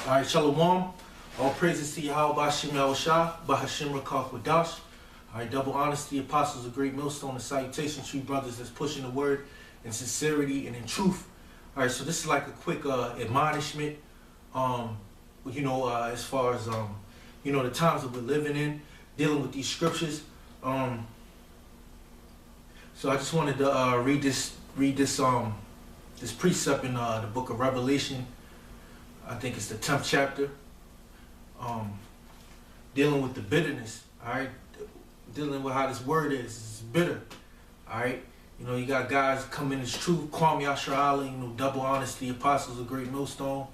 Alright, Shalom. All praises to Yahweh Bashim Yahushua, Bahashim Rakach Wadash. Alright, double honesty, apostles of great millstone, and salutations to you brothers that's pushing the word in sincerity and in truth. Alright, so this is like a quick admonishment, as far as, the times that we're living in, dealing with these scriptures. So I just wanted to read this precept in the book of Revelation. I think it's the 10th chapter, dealing with the bitterness, all right? Dealing with how this word is. It's bitter, all right? You got guys coming as truth, Kwam Yasharala, double honesty, apostles of great millstone,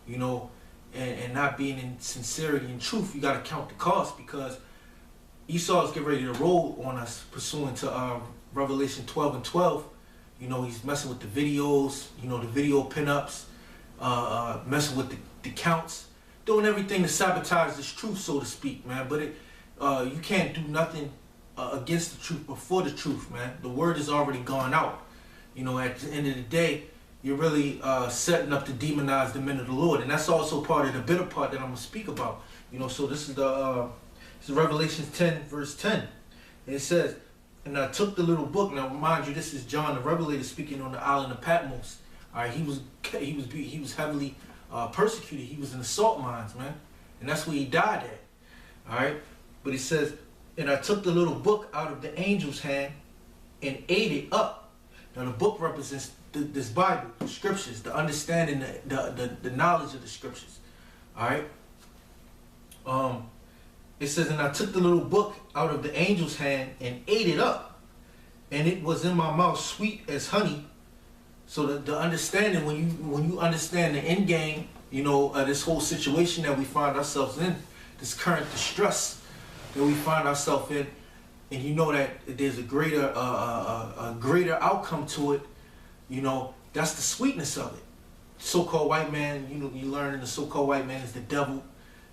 and not being in sincerity and truth. You got to count the cost, because Esau is getting ready to roll on us, pursuant to Revelation 12 and 12. He's messing with the videos, the video pinups, messing with the counts, doing everything to sabotage this truth, so to speak, man. But you can't do nothing against the truth before the truth, man. The word has already gone out. At the end of the day, you're really setting up to demonize the men of the Lord, and that's also part of the bitter part that I'm gonna speak about. So this is this is Revelation 10 verse 10, and it says, "And I took the little book." Now, mind you, this is John the Revelator speaking on the island of Patmos. All right, he was heavily persecuted. He was in the salt mines, man, and that's where he died at. All right, but he says, "And I took the little book out of the angel's hand and ate it up." Now, the book represents this Bible, the scriptures, the understanding, the knowledge of the scriptures. All right. It says, "And I took the little book out of the angel's hand and ate it up, and it was in my mouth sweet as honey." So the understanding, when you understand the end game, this whole situation that we find ourselves in, this current distress that we find ourselves in, and you know that there's a greater outcome to it, that's the sweetness of it. So-called white man, you learn the so-called white man is the devil.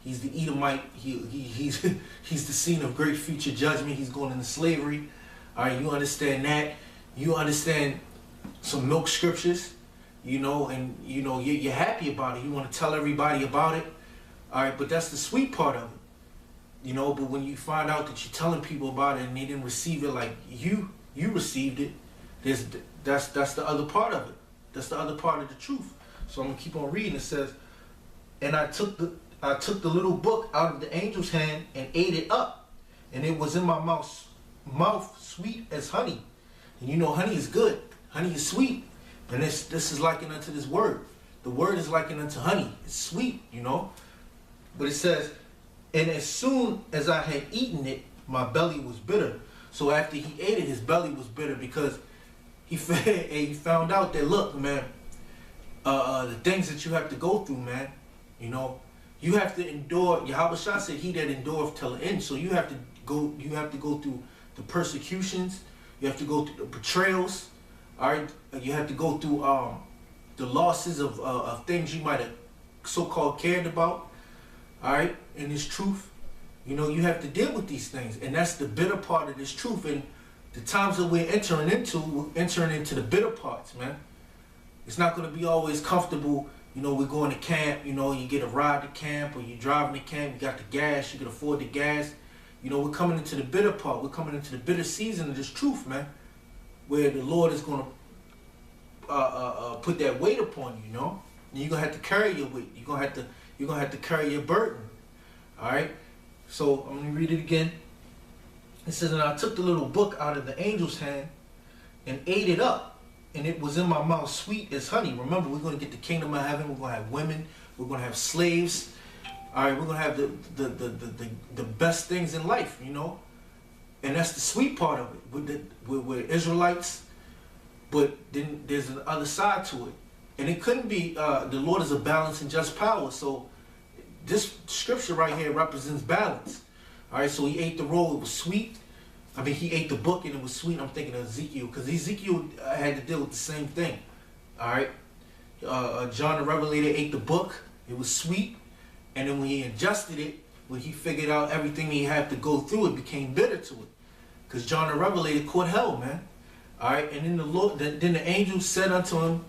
He's the Edomite. He's the scene of great future judgment. He's going into slavery. All right, you understand that. You understand some milk scriptures, and you're happy about it. You want to tell everybody about it. All right, but that's the sweet part of it. But when you find out that you're telling people about it and they didn't receive it like you received it, that's the other part of it. That's the other part of the truth. So I'm gonna keep on reading. It says, "And I took the little book out of the angel's hand and ate it up, and it was in my mouth sweet as honey." And honey is good. Honey is sweet. And this is likened unto this word. The word is likened unto honey. It's sweet, But it says, "And as soon as I had eaten it, my belly was bitter." So after he ate it, his belly was bitter, because he found out that, look, man, the things that you have to go through, man, you have to endure. Yahweh Shah said, "He that endureth till the end." So you have to go through the persecutions. You have to go through the betrayals. All right, you have to go through the losses of things you might have so-called cared about. All right, in this truth, you have to deal with these things, and that's the bitter part of this truth. And the times that we're entering into the bitter parts, man. It's not going to be always comfortable. We're going to camp. You get a ride to camp, or you're driving to camp. You got the gas. You can afford the gas. We're coming into the bitter part. We're coming into the bitter season of this truth, man, where the Lord is going to put that weight upon you. And you're gonna have to carry your weight. You're gonna have to carry your burden. All right. So I'm gonna read it again. It says, "And I took the little book out of the angel's hand and ate it up, and it was in my mouth sweet as honey." Remember, we're gonna get the kingdom of heaven. We're gonna have women. We're gonna have slaves. All right, we're gonna have the best things in life, and that's the sweet part of it. We're Israelites, but then there's an other side to it, and it couldn't be. The Lord is a balanced and just power. So this scripture right here represents balance. All right, so he ate the roll; it was sweet. I mean, he ate the book and it was sweet. I'm thinking of Ezekiel, because Ezekiel had to deal with the same thing. All right, John the Revelator ate the book; it was sweet. And then when he ingested it, when he figured out everything he had to go through, it became bitter to it. Because John the Revelator caught hell, man. All right, and then then the angel said unto him,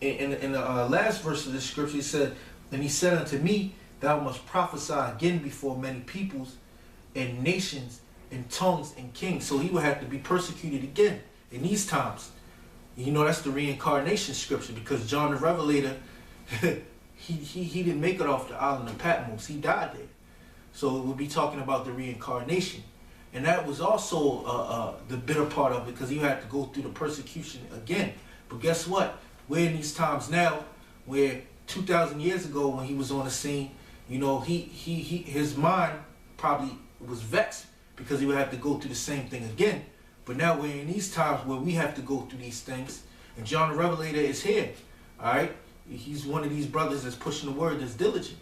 in the last verse of this scripture, he said, And he said unto me, thou must prophesy again before many peoples and nations and tongues and kings. So he would have to be persecuted again in these times. You know, that's the reincarnation scripture, because John the Revelator, he didn't make it off the island of Patmos. He died there. So we'll be talking about the reincarnation. And that was also the bitter part of it, because he had to go through the persecution again. But guess what? We're in these times now where 2,000 years ago when he was on the scene, you know, his mind probably was vexed because he would have to go through the same thing again. But now we're in these times where we have to go through these things. And John the Revelator is here. All right? He's one of these brothers that's pushing the word, that's diligent.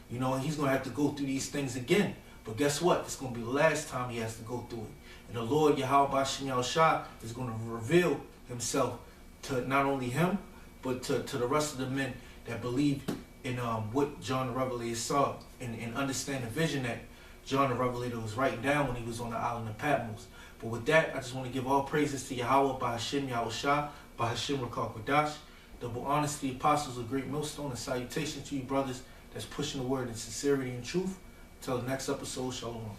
You know, and he's going to have to go through these things again. But guess what? It's going to be the last time he has to go through it. And the Lord Yahweh Bashim Yahushua is going to reveal himself to not only him, but to the rest of the men that believe in what John the Revelator saw and understand the vision that John the Revelator was writing down when he was on the island of Patmos. But with that, I just want to give all praises to Yahweh, Bahashim Yahushua, Bahashim Rakak Wadash, double honors to the apostles of Great Millstone, and salutations to you brothers that's pushing the word in sincerity and truth. Until the next episode, Shalom.